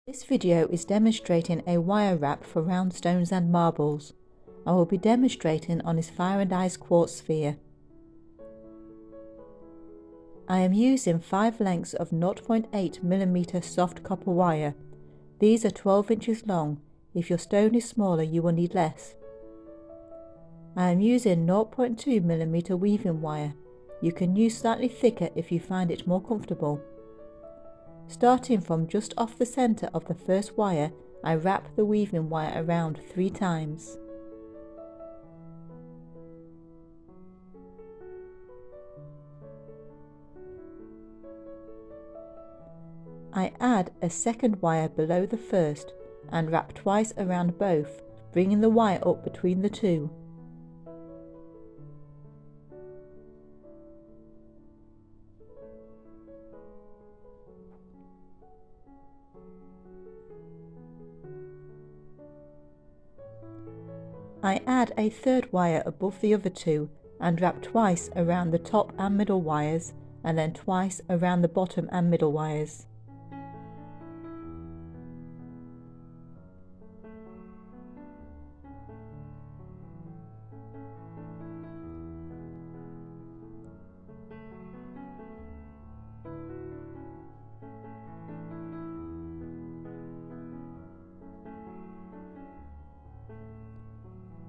This video is demonstrating a wire wrap for round stones and marbles. I will be demonstrating on this fire and ice quartz sphere. I am using 5 lengths of 0.8mm soft copper wire. These are 12 inches long. If your stone is smaller, you will need less. I am using 0.2mm weaving wire. You can use slightly thicker if you find it more comfortable. Starting from just off the centre of the first wire, I wrap the weaving wire around 3 times. I add a second wire below the first and wrap twice around both, bringing the wire up between the two. I add a third wire above the other two and wrap twice around the top and middle wires and then twice around the bottom and middle wires.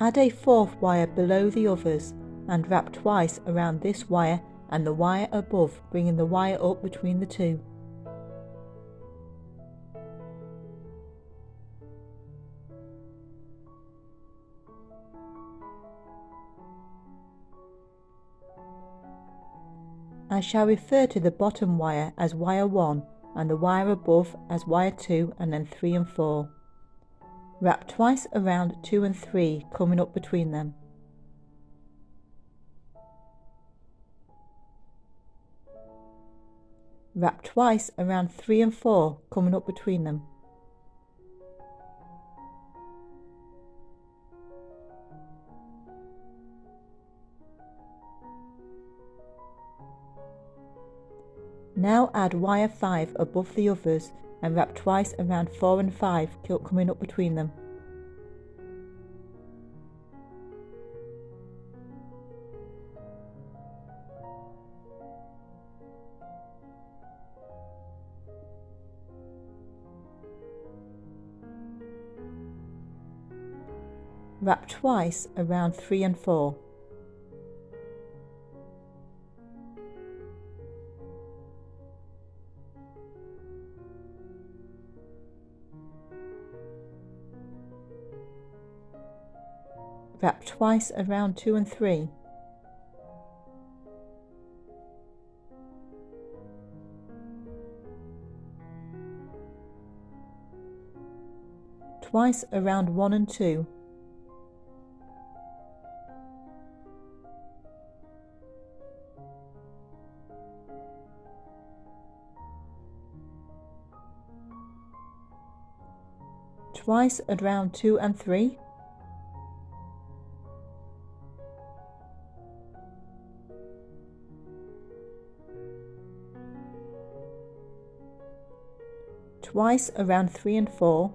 Add a fourth wire below the others and wrap twice around this wire and the wire above, bringing the wire up between the two. I shall refer to the bottom wire as wire 1 and the wire above as wire 2 and then 3 and 4. Wrap twice around 2 and 3, coming up between them. Wrap twice around 3 and 4, coming up between them. Now add wire 5 above the others and wrap twice around 4 and 5, coming up between them. Wrap twice around 3 and 4. Wrap twice around 2 and 3. Twice around 1 and 2. Twice around 2 and 3. Twice around 3 and 4.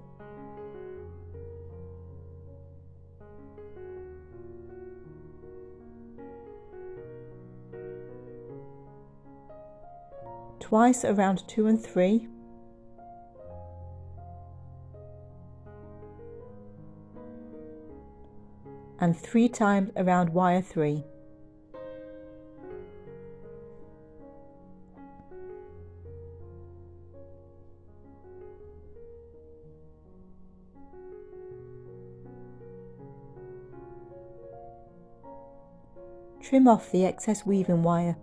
Twice around 2 and 3. And 3 times around wire 3. Trim off the excess weaving wire.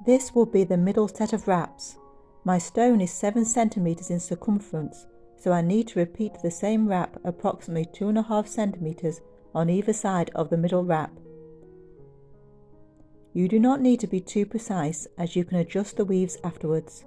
This will be the middle set of wraps. My stone is 7 cm in circumference, so I need to repeat the same wrap approximately 2.5 cm on either side of the middle wrap. You do not need to be too precise, as you can adjust the weaves afterwards.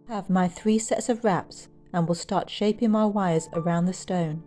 I have my 3 sets of wraps and will start shaping my wires around the stone.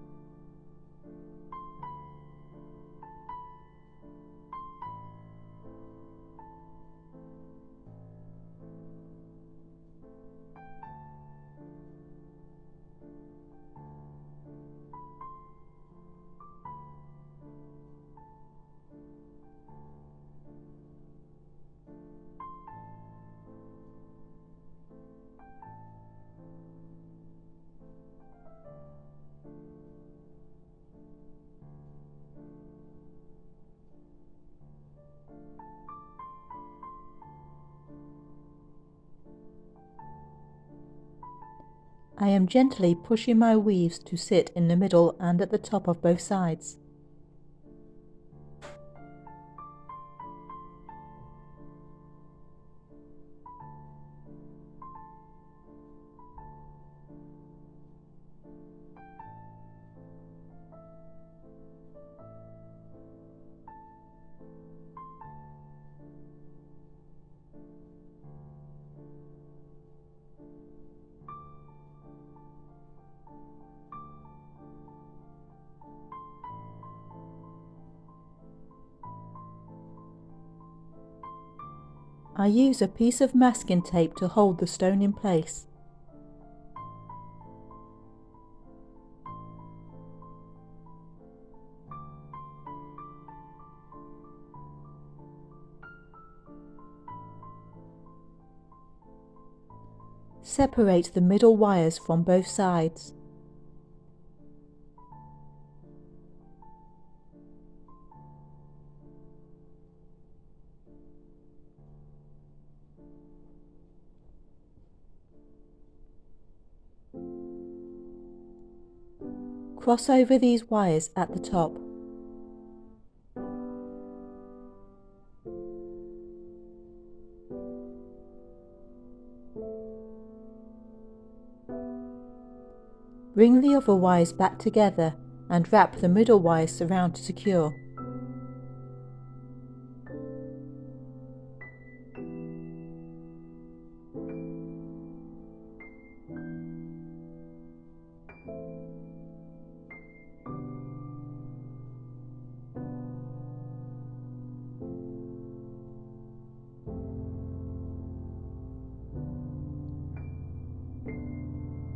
I am gently pushing my weaves to sit in the middle and at the top of both sides. I use a piece of masking tape to hold the stone in place. Separate the middle wires from both sides. Cross over these wires at the top. Bring the other wires back together and wrap the middle wires around to secure.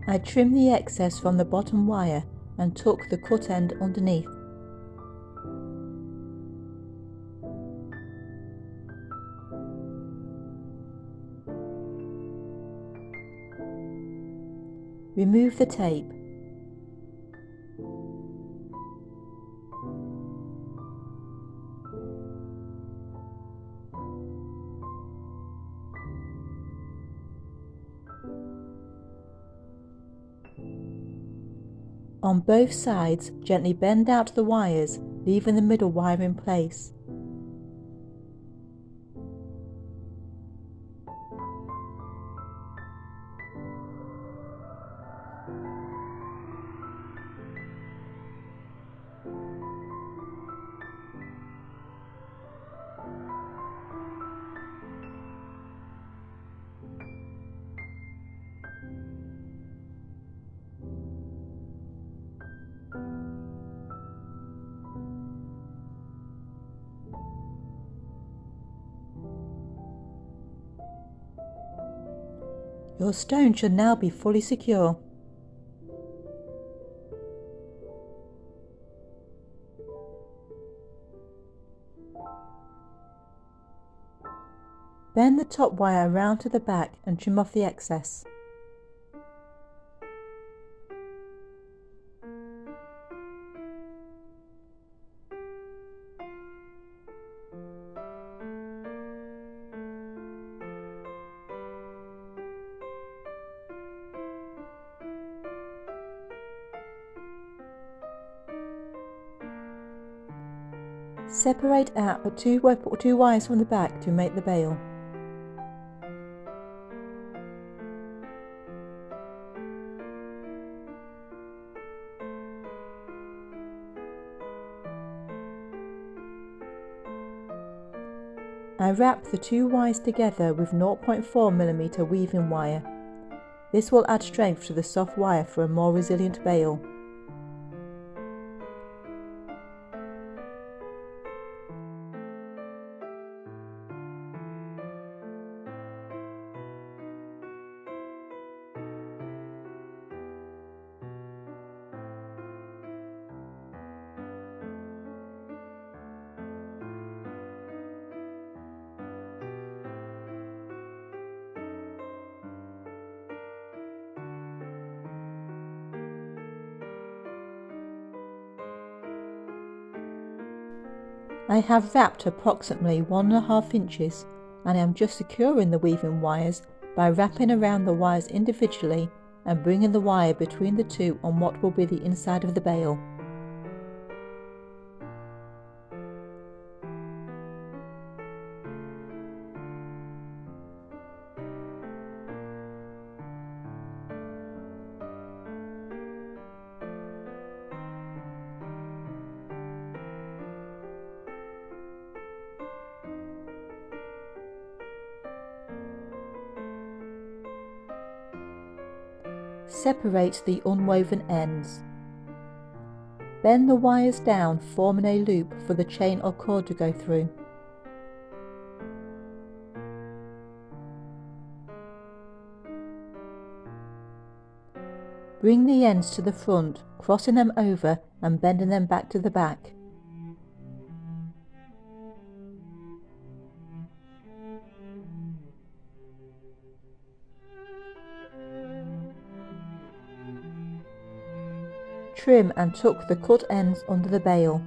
I trimmed the excess from the bottom wire and took the cut end underneath. Remove the tape. On both sides, gently bend out the wires, leaving the middle wire in place. Your stone should now be fully secure. Bend the top wire around to the back and trim off the excess. Separate out the two wires from the back to make the bail. I wrap the two wires together with 0.4mm weaving wire. This will add strength to the soft wire for a more resilient bale. I have wrapped approximately 1.5 inches and I am just securing the weaving wires by wrapping around the wires individually and bringing the wire between the two on what will be the inside of the bale. Separate the unwoven ends. Bend the wires down, forming a loop for the chain or cord to go through. Bring the ends to the front, crossing them over and bending them back to the back. Trim and tuck the cut ends under the bale.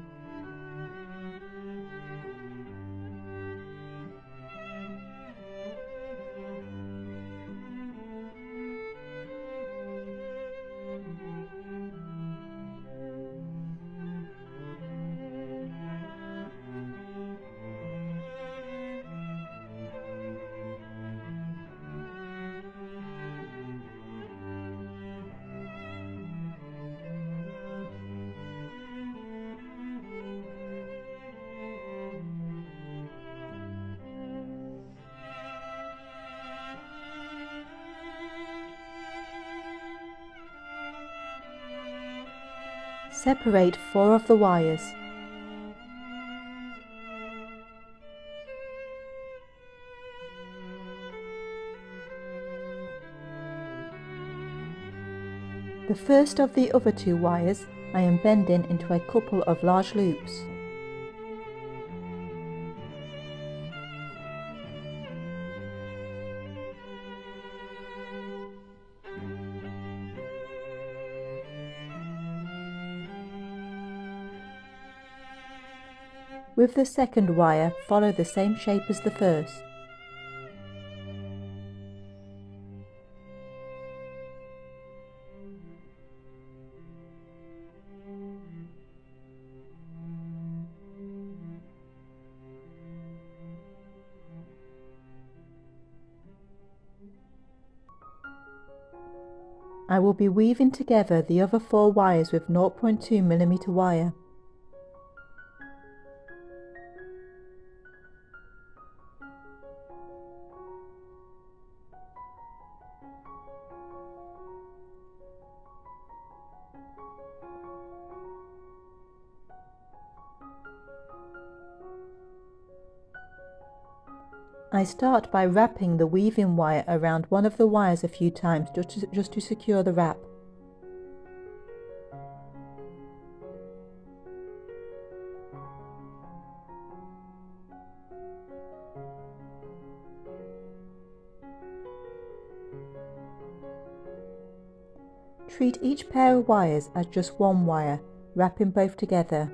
Separate 4 of the wires. The first of the other 2 wires I am bending into a couple of large loops. With the second wire, follow the same shape as the first. I will be weaving together the other 4 wires with 0.2mm wire. I start by wrapping the weaving wire around one of the wires a few times just to secure the wrap. Treat each pair of wires as just one wire, wrapping both together.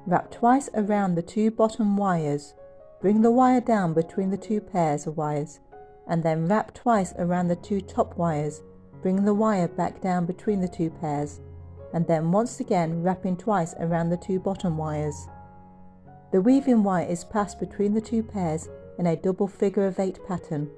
Wrap twice around the 2 bottom wires. Bring the wire down between the 2 pairs of wires, and then wrap twice around the 2 top wires, bring the wire back down between the 2 pairs, and then once again wrapping twice around the 2 bottom wires. The weaving wire is passed between the 2 pairs in a double figure of 8 pattern.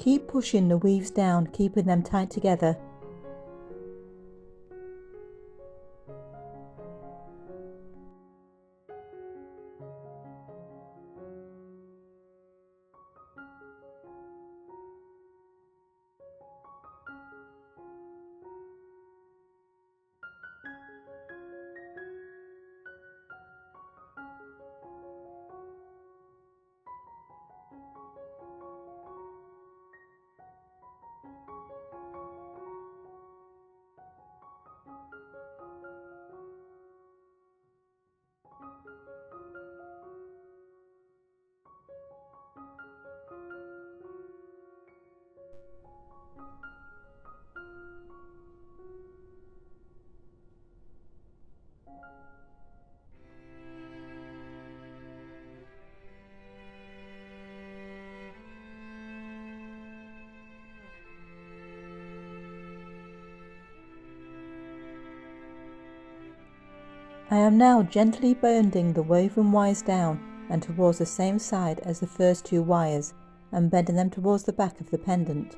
Keep pushing the weaves down, keeping them tight together. I am now gently bending the woven wires down and towards the same side as the first 2 wires, and bending them towards the back of the pendant.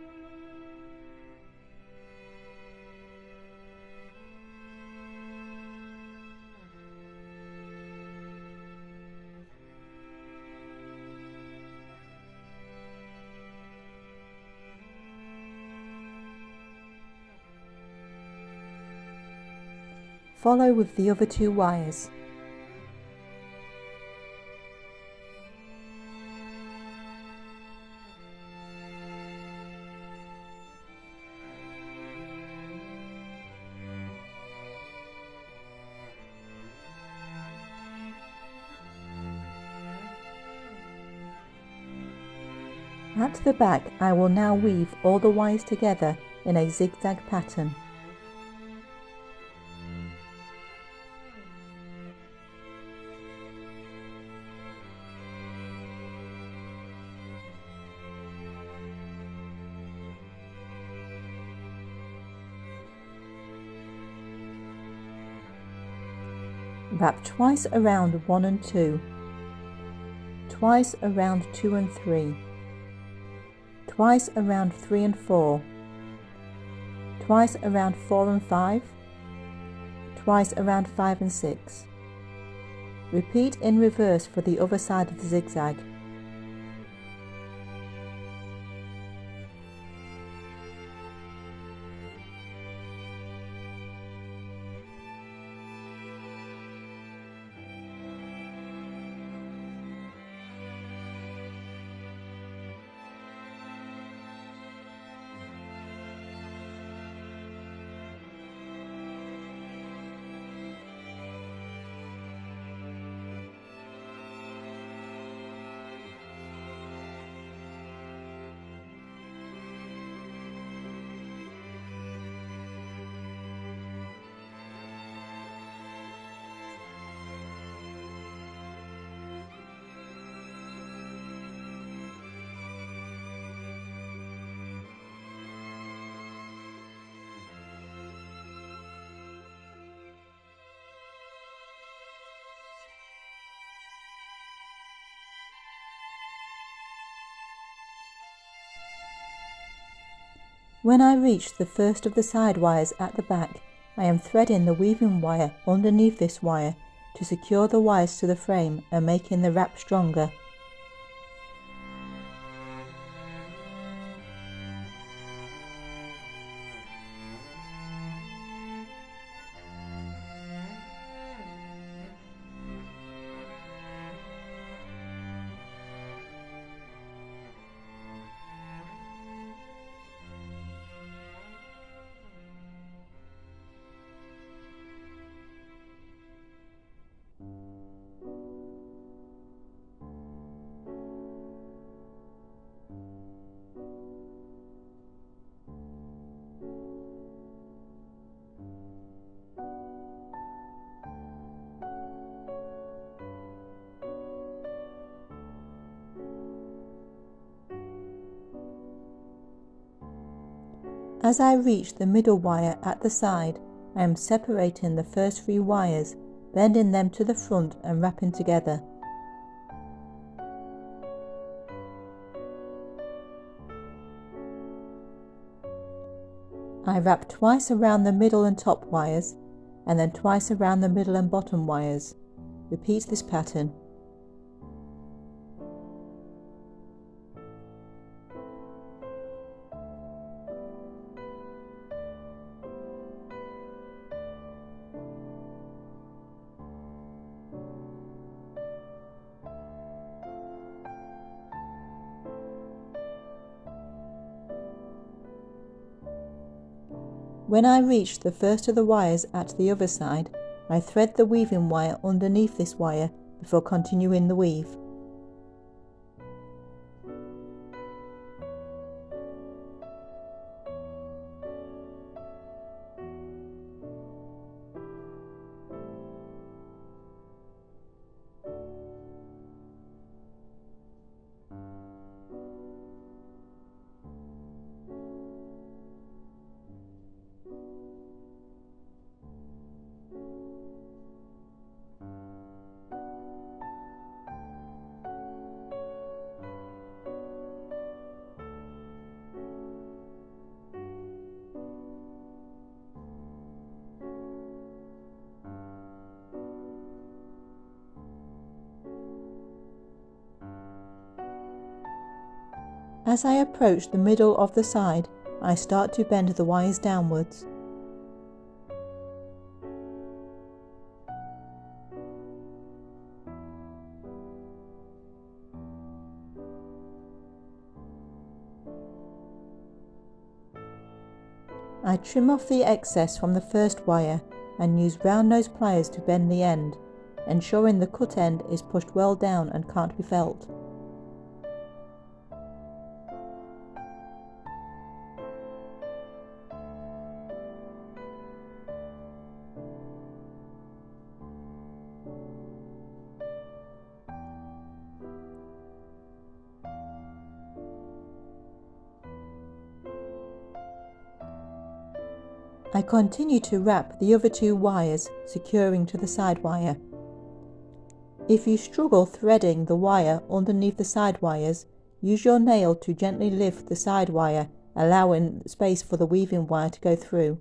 Follow with the other 2 wires. At the back, I will now weave all the wires together in a zigzag pattern. Wrap twice around 1 and 2, twice around 2 and 3, twice around 3 and 4, twice around 4 and 5, twice around 5 and 6. Repeat in reverse for the other side of the zigzag. When I reach the first of the side wires at the back, I am threading the weaving wire underneath this wire to secure the wires to the frame and making the wrap stronger. As I reach the middle wire at the side, I am separating the first 3 wires, bending them to the front and wrapping together. I wrap twice around the middle and top wires, and then twice around the middle and bottom wires. Repeat this pattern. When I reach the first of the wires at the other side, I thread the weaving wire underneath this wire before continuing the weave. As I approach the middle of the side, I start to bend the wires downwards. I trim off the excess from the first wire and use round nose pliers to bend the end, ensuring the cut end is pushed well down and can't be felt. I continue to wrap the other two wires, securing to the side wire. If you struggle threading the wire underneath the side wires, use your nail to gently lift the side wire, allowing space for the weaving wire to go through.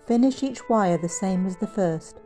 Finish each wire the same as the first.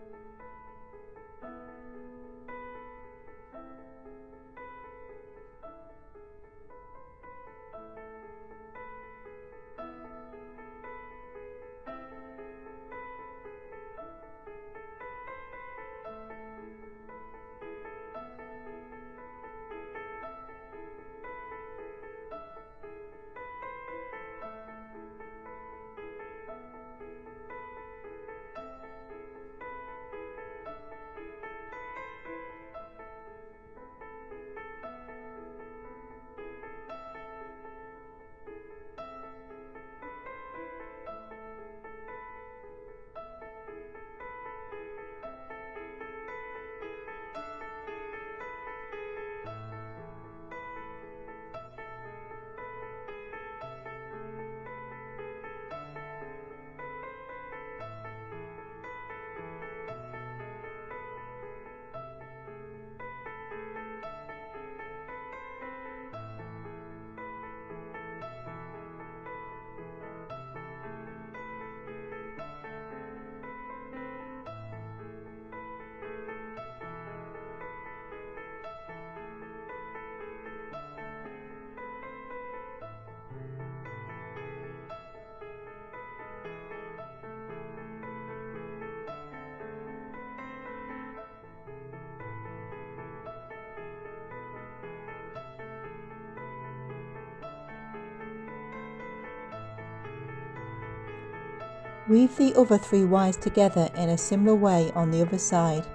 Weave the other 3 wires together in a similar way on the other side.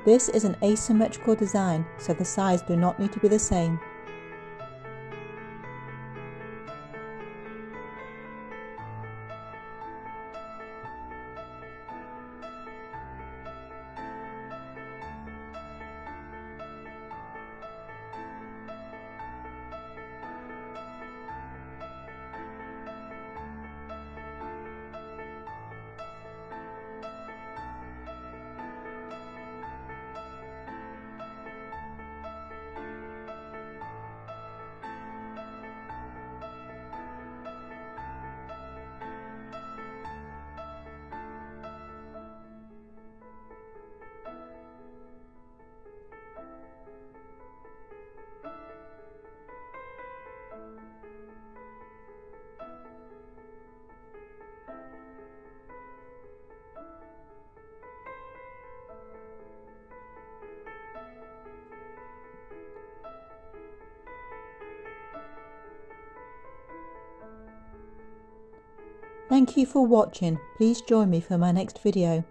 This is an asymmetrical design, so the sides do not need to be the same. Thank you for watching. Please join me for my next video.